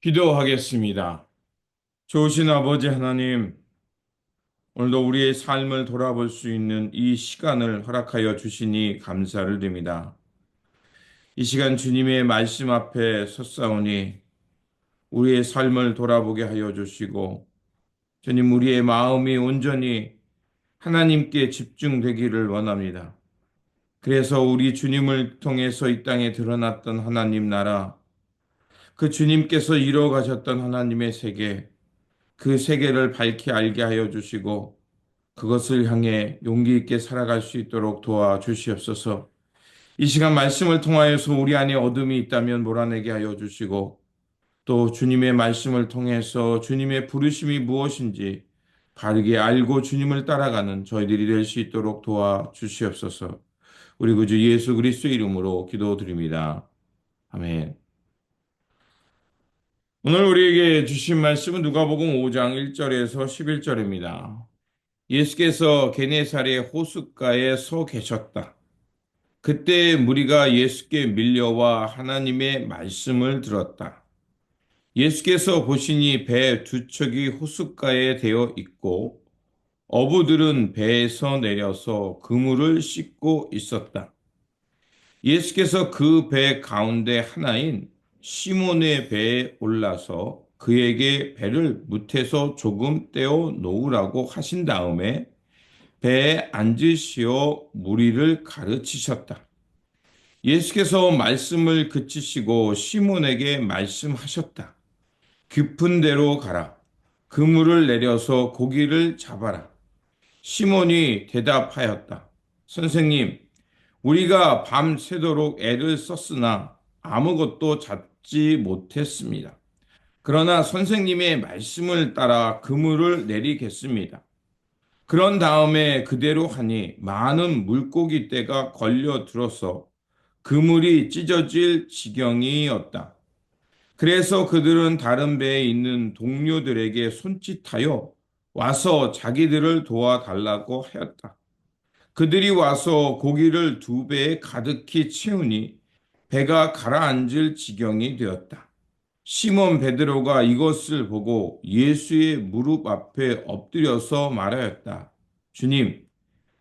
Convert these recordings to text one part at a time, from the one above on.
기도하겠습니다. 좋으신 아버지 하나님, 오늘도 우리의 삶을 돌아볼 수 있는 이 시간을 허락하여 주시니 감사를 드립니다. 이 시간 주님의 말씀 앞에 섰사오니 우리의 삶을 돌아보게 하여 주시고, 주님 우리의 마음이 온전히 하나님께 집중되기를 원합니다. 그래서 우리 주님을 통해서 이 땅에 드러났던 하나님 나라, 그 주님께서 이루어 가셨던 하나님의 세계, 그 세계를 밝히 알게 하여 주시고 그것을 향해 용기 있게 살아갈 수 있도록 도와주시옵소서. 이 시간 말씀을 통하여서 우리 안에 어둠이 있다면 몰아내게 하여 주시고 또 주님의 말씀을 통해서 주님의 부르심이 무엇인지 바르게 알고 주님을 따라가는 저희들이 될 수 있도록 도와주시옵소서. 우리 구주 예수 그리스도의 이름으로 기도드립니다. 아멘. 오늘 우리에게 주신 말씀은 누가복음 5장 1절에서 11절입니다. 예수께서 게네사렛 호숫가에 서 계셨다. 그때 무리가 예수께 밀려와 하나님의 말씀을 들었다. 예수께서 보시니 배 두 척이 호숫가에 대어 있고 어부들은 배에서 내려서 그물을 씻고 있었다. 예수께서 그 배 가운데 하나인 시몬의 배에 올라서 그에게 배를 무태서 조금 떼어 놓으라고 하신 다음에 배에 앉으시어 무리를 가르치셨다. 예수께서 말씀을 그치시고 시몬에게 말씀하셨다. 깊은 데로 가라. 그물을 내려서 고기를 잡아라. 시몬이 대답하였다. 선생님, 우리가 밤새도록 애를 썼으나 아무것도 잡지 못했습니다. 그러나 선생님의 말씀을 따라 그물을 내리겠습니다. 그런 다음에 그대로 하니 많은 물고기 떼가 걸려 들어서 그물이 찢어질 지경이었다. 그래서 그들은 다른 배에 있는 동료들에게 손짓하여 와서 자기들을 도와달라고 하였다. 그들이 와서 고기를 두 배에 가득히 채우니 배가 가라앉을 지경이 되었다. 시몬 베드로가 이것을 보고 예수의 무릎 앞에 엎드려서 말하였다. 주님,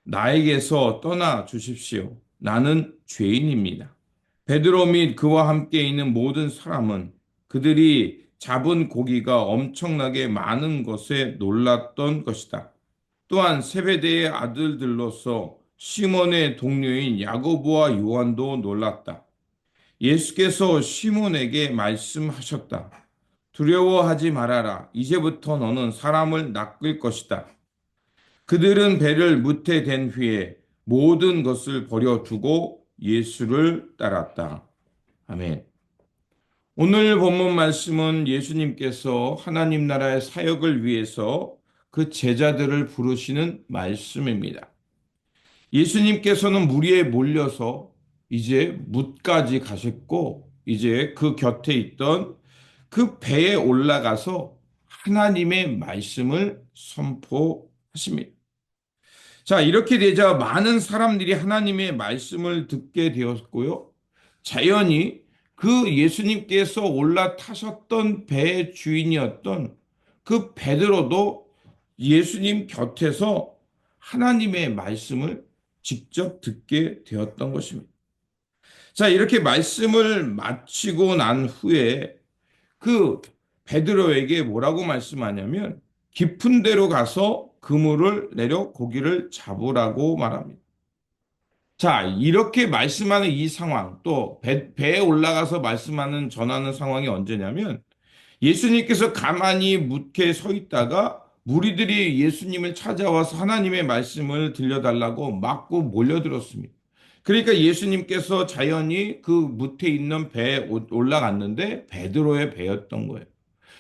나에게서 떠나 주십시오. 나는 죄인입니다. 베드로 및 그와 함께 있는 모든 사람은 그들이 잡은 고기가 엄청나게 많은 것에 놀랐던 것이다. 또한 세베대의 아들들로서 시몬의 동료인 야고보와 요한도 놀랐다. 예수께서 시몬에게 말씀하셨다. 두려워하지 말아라. 이제부터 너는 사람을 낚을 것이다. 그들은 배를 무태댄 후에 모든 것을 버려두고 예수를 따랐다. 아멘. 오늘 본문 말씀은 예수님께서 하나님 나라의 사역을 위해서 그 제자들을 부르시는 말씀입니다. 예수님께서는 무리에 몰려서 이제 뭇까지 가셨고 이제 그 곁에 있던 그 배에 올라가서 하나님의 말씀을 선포하십니다. 자, 이렇게 되자 많은 사람들이 하나님의 말씀을 듣게 되었고요. 자연히 그 예수님께서 올라타셨던 배의 주인이었던 그 베드로도 예수님 곁에서 하나님의 말씀을 직접 듣게 되었던 것입니다. 자, 이렇게 말씀을 마치고 난 후에 그 베드로에게 뭐라고 말씀하냐면 깊은 데로 가서 그물을 내려 고기를 잡으라고 말합니다. 자, 이렇게 말씀하는 이 상황, 또 배에 올라가서 말씀하는 전하는 상황이 언제냐면 예수님께서 가만히 묻게 서 있다가 무리들이 예수님을 찾아와서 하나님의 말씀을 들려달라고 막고 몰려들었습니다. 그러니까 예수님께서 자연히 그 묻에 있는 배에 올라갔는데 베드로의 배였던 거예요.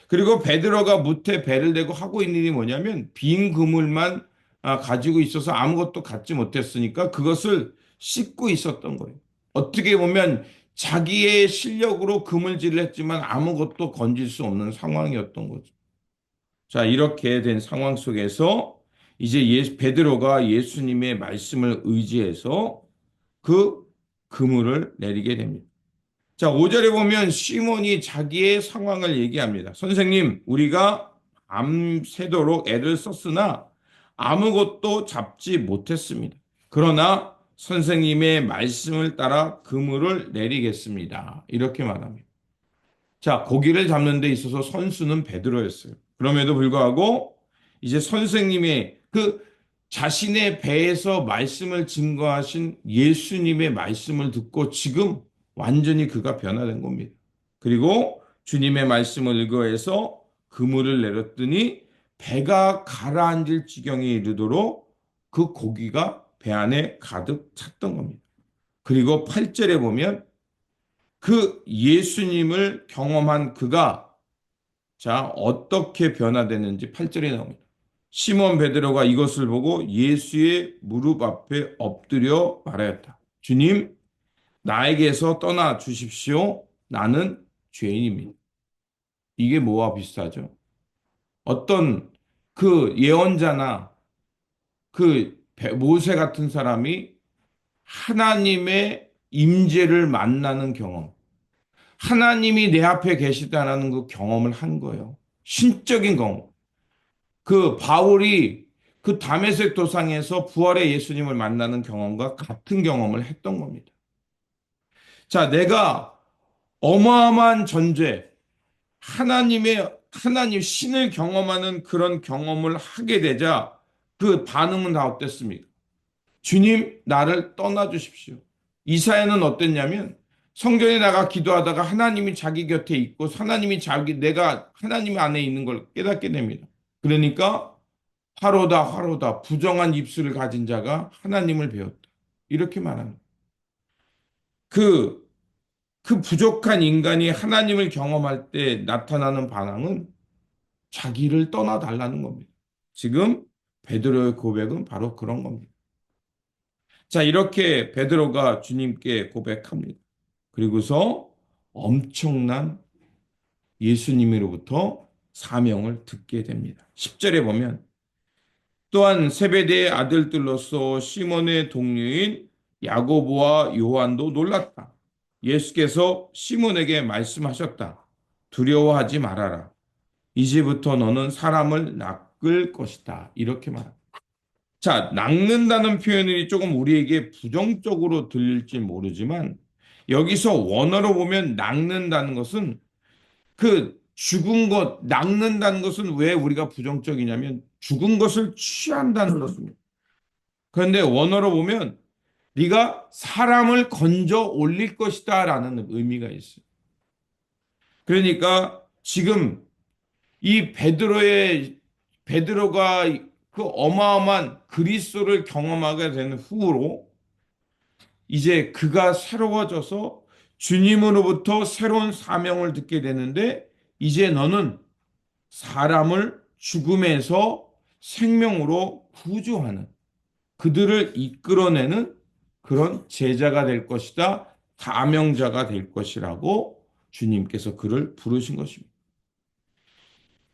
그리고 베드로가 뭇에 배를 대고 하고 있는 일이 뭐냐면 빈 그물만 가지고 있어서 아무것도 갖지 못했으니까 그것을 씻고 있었던 거예요. 어떻게 보면 자기의 실력으로 그물질을 했지만 아무것도 건질 수 없는 상황이었던 거죠. 자, 이렇게 된 상황 속에서 이제 베드로가 예수님의 말씀을 의지해서 그 그물을 내리게 됩니다. 자, 5절에 보면 시몬이 자기의 상황을 얘기합니다. 선생님, 우리가 밤새도록 애를 썼으나 아무것도 잡지 못했습니다. 그러나 선생님의 말씀을 따라 그물을 내리겠습니다. 이렇게 말합니다. 자, 고기를 잡는 데 있어서 선수는 베드로였어요. 그럼에도 불구하고 이제 선생님의 그 자신의 배에서 말씀을 증거하신 예수님의 말씀을 듣고 지금 완전히 그가 변화된 겁니다. 그리고 주님의 말씀을 의거해서 그물을 내렸더니 배가 가라앉을 지경에 이르도록 그 고기가 배 안에 가득 찼던 겁니다. 그리고 8절에 보면 그 예수님을 경험한 그가 자, 어떻게 변화되는지 8절에 나옵니다. 시몬 베드로가 이것을 보고 예수의 무릎 앞에 엎드려 말하였다. 주님, 나에게서 떠나 주십시오. 나는 죄인입니다. 이게 뭐와 비슷하죠? 어떤 그 예언자나 그 모세 같은 사람이 하나님의 임재를 만나는 경험, 하나님이 내 앞에 계시다는 그 경험을 한 거예요. 신적인 경험. 그 바울이 그 다메섹 도상에서 부활의 예수님을 만나는 경험과 같은 경험을 했던 겁니다. 자, 내가 어마어마한 존재, 하나님 신을 경험하는 그런 경험을 하게 되자 그 반응은 다 어땠습니까? 주님, 나를 떠나 주십시오. 이사야는 어땠냐면 성전에 나가 기도하다가 하나님이 자기 곁에 있고 내가 하나님 안에 있는 걸 깨닫게 됩니다. 그러니까 화로다, 화로다. 부정한 입술을 가진 자가 하나님을 배웠다. 이렇게 말합니다. 그, 그 부족한 인간이 하나님을 경험할 때 나타나는 반응은 자기를 떠나달라는 겁니다. 지금 베드로의 고백은 바로 그런 겁니다. 자, 이렇게 베드로가 주님께 고백합니다. 그리고서 엄청난 예수님으로부터 사명을 듣게 됩니다. 10절에 보면 또한 세베대의 아들들로서 시몬의 동료인 야고보와 요한도 놀랐다. 예수께서 시몬에게 말씀하셨다. 두려워하지 말아라. 이제부터 너는 사람을 낚을 것이다. 이렇게 말합니다. 자, 낚는다는 표현이 조금 우리에게 부정적으로 들릴지 모르지만 여기서 원어로 보면 낚는다는 것은 그 죽은 것, 낚는다는 것은 왜 우리가 부정적이냐면 죽은 것을 취한다는 것입니다. 그런데 원어로 보면 네가 사람을 건져 올릴 것이다라는 의미가 있어요. 그러니까 지금 이 베드로가 그 어마어마한 그리스도를 경험하게 된 후로 이제 그가 새로워져서 주님으로부터 새로운 사명을 듣게 되는데 이제 너는 사람을 죽음에서 생명으로 구조하는 그들을 이끌어내는 그런 제자가 될 것이다. 사명자가 될 것이라고 주님께서 그를 부르신 것입니다.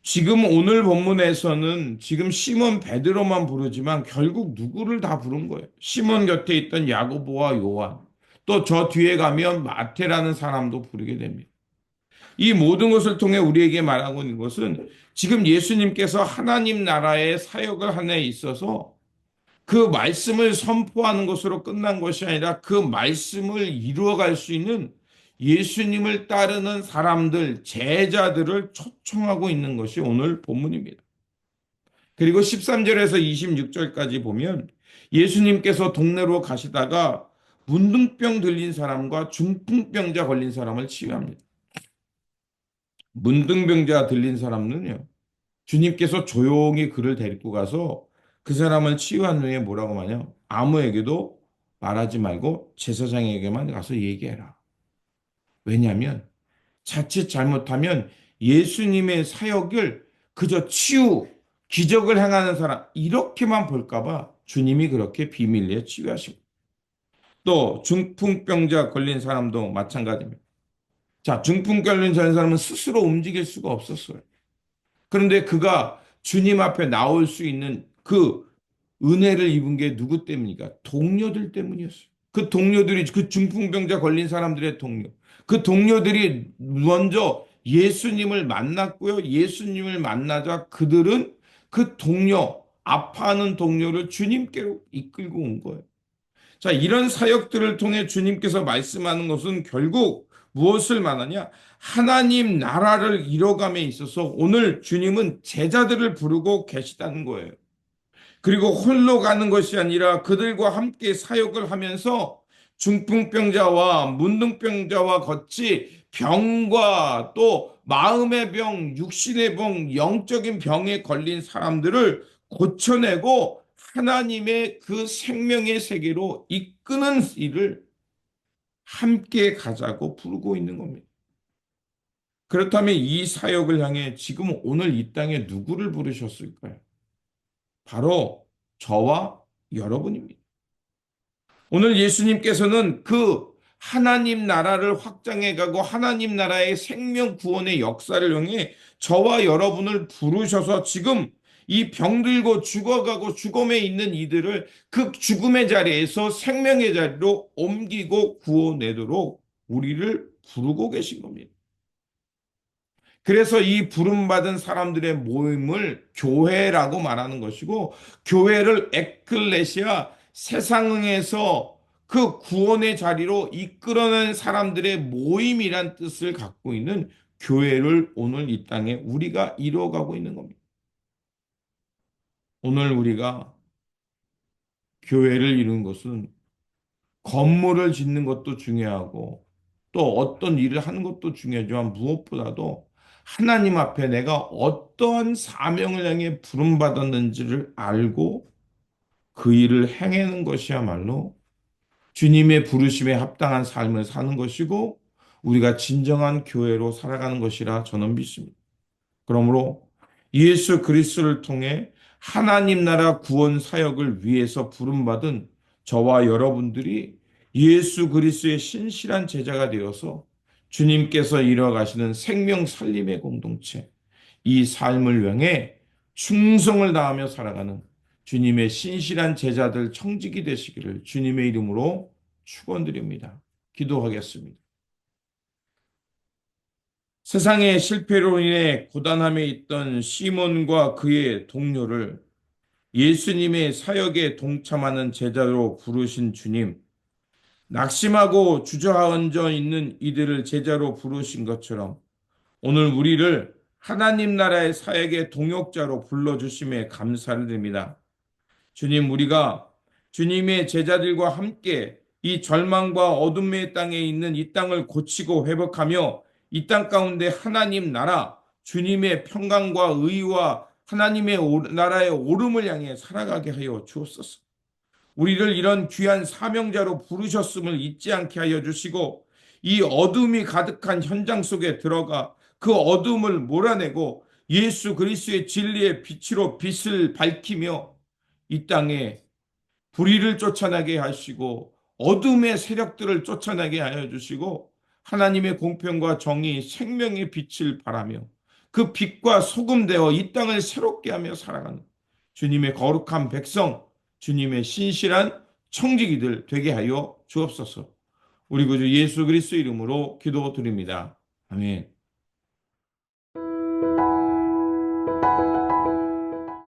지금 오늘 본문에서는 지금 시몬 베드로만 부르지만 결국 누구를 다 부른 거예요. 시몬 곁에 있던 야고보와 요한, 또 저 뒤에 가면 마태라는 사람도 부르게 됩니다. 이 모든 것을 통해 우리에게 말하고 있는 것은 지금 예수님께서 하나님 나라의 사역을 하는 데 있어서 그 말씀을 선포하는 것으로 끝난 것이 아니라 그 말씀을 이루어갈 수 있는 예수님을 따르는 사람들, 제자들을 초청하고 있는 것이 오늘 본문입니다. 그리고 13절에서 26절까지 보면 예수님께서 동네로 가시다가 문둥병 들린 사람과 중풍병자 걸린 사람을 치유합니다. 문둥병자 들린 사람은요, 주님께서 조용히 그를 데리고 가서 그 사람을 치유한 후에 뭐라고 하냐? 아무에게도 말하지 말고 제사장에게만 가서 얘기해라. 왜냐하면 자칫 잘못하면 예수님의 사역을 그저 치유, 기적을 행하는 사람 이렇게만 볼까봐 주님이 그렇게 비밀리에 치유하십니다. 또 중풍병자 걸린 사람도 마찬가지입니다. 자, 중풍 걸린 사람은 스스로 움직일 수가 없었어요. 그런데 그가 주님 앞에 나올 수 있는 그 은혜를 입은 게 누구 때문입니까? 동료들 때문이었어요. 그 동료들이, 그 중풍병자 걸린 사람들의 동료, 그 동료들이 먼저 예수님을 만났고요. 예수님을 만나자 그들은 그 동료, 아파하는 동료를 주님께로 이끌고 온 거예요. 자, 이런 사역들을 통해 주님께서 말씀하는 것은 결국 무엇을 말하냐? 하나님 나라를 이뤄감에 있어서 오늘 주님은 제자들을 부르고 계시다는 거예요. 그리고 홀로 가는 것이 아니라 그들과 함께 사역을 하면서 중풍병자와 문둥병자와 같이 병과 또 마음의 병, 육신의 병, 영적인 병에 걸린 사람들을 고쳐내고 하나님의 그 생명의 세계로 이끄는 일을 함께 가자고 부르고 있는 겁니다. 그렇다면 이 사역을 향해 지금 오늘 이 땅에 누구를 부르셨을까요? 바로 저와 여러분입니다. 오늘 예수님께서는 그 하나님 나라를 확장해 가고 하나님 나라의 생명 구원의 역사를 통해 저와 여러분을 부르셔서 지금 이 병들고 죽어가고 죽음에 있는 이들을 그 죽음의 자리에서 생명의 자리로 옮기고 구원내도록 우리를 부르고 계신 겁니다. 그래서 이 부름받은 사람들의 모임을 교회라고 말하는 것이고, 교회를 에클레시아, 세상에서 그 구원의 자리로 이끌어낸 사람들의 모임이란 뜻을 갖고 있는 교회를 오늘 이 땅에 우리가 이루어가고 있는 겁니다. 오늘 우리가 교회를 이룬 것은 건물을 짓는 것도 중요하고 또 어떤 일을 하는 것도 중요하지만 무엇보다도 하나님 앞에 내가 어떠한 사명을 향해 부름받았는지를 알고 그 일을 행하는 것이야말로 주님의 부르심에 합당한 삶을 사는 것이고 우리가 진정한 교회로 살아가는 것이라 저는 믿습니다. 그러므로 예수 그리스도를 통해 하나님 나라 구원 사역을 위해서 부름받은 저와 여러분들이 예수 그리스도의 신실한 제자가 되어서 주님께서 이뤄가시는 생명 살림의 공동체, 이 삶을 향해 충성을 다하며 살아가는 주님의 신실한 제자들 청직이 되시기를 주님의 이름으로 축원드립니다. 기도하겠습니다. 세상의 실패로 인해 고단함에 있던 시몬과 그의 동료를 예수님의 사역에 동참하는 제자로 부르신 주님, 낙심하고 주저앉아 있는 이들을 제자로 부르신 것처럼 오늘 우리를 하나님 나라의 사역의 동역자로 불러주심에 감사를 드립니다. 주님, 우리가 주님의 제자들과 함께 이 절망과 어둠의 땅에 있는 이 땅을 고치고 회복하며 이 땅 가운데 하나님 나라, 주님의 평강과 의와 하나님의 나라의 오름을 향해 살아가게 하여 주옵소서. 우리를 이런 귀한 사명자로 부르셨음을 잊지 않게 하여 주시고 이 어둠이 가득한 현장 속에 들어가 그 어둠을 몰아내고 예수 그리스도의 진리의 빛으로 빛을 밝히며 이 땅에 불의를 쫓아나게 하시고 어둠의 세력들을 쫓아나게 하여 주시고 하나님의 공평과 정의, 생명의 빛을 발하며 그 빛과 소금 되어 이 땅을 새롭게 하며 살아가는 주님의 거룩한 백성, 주님의 신실한 청지기들 되게 하여 주옵소서. 우리 구주 예수 그리스도 이름으로 기도드립니다. 아멘.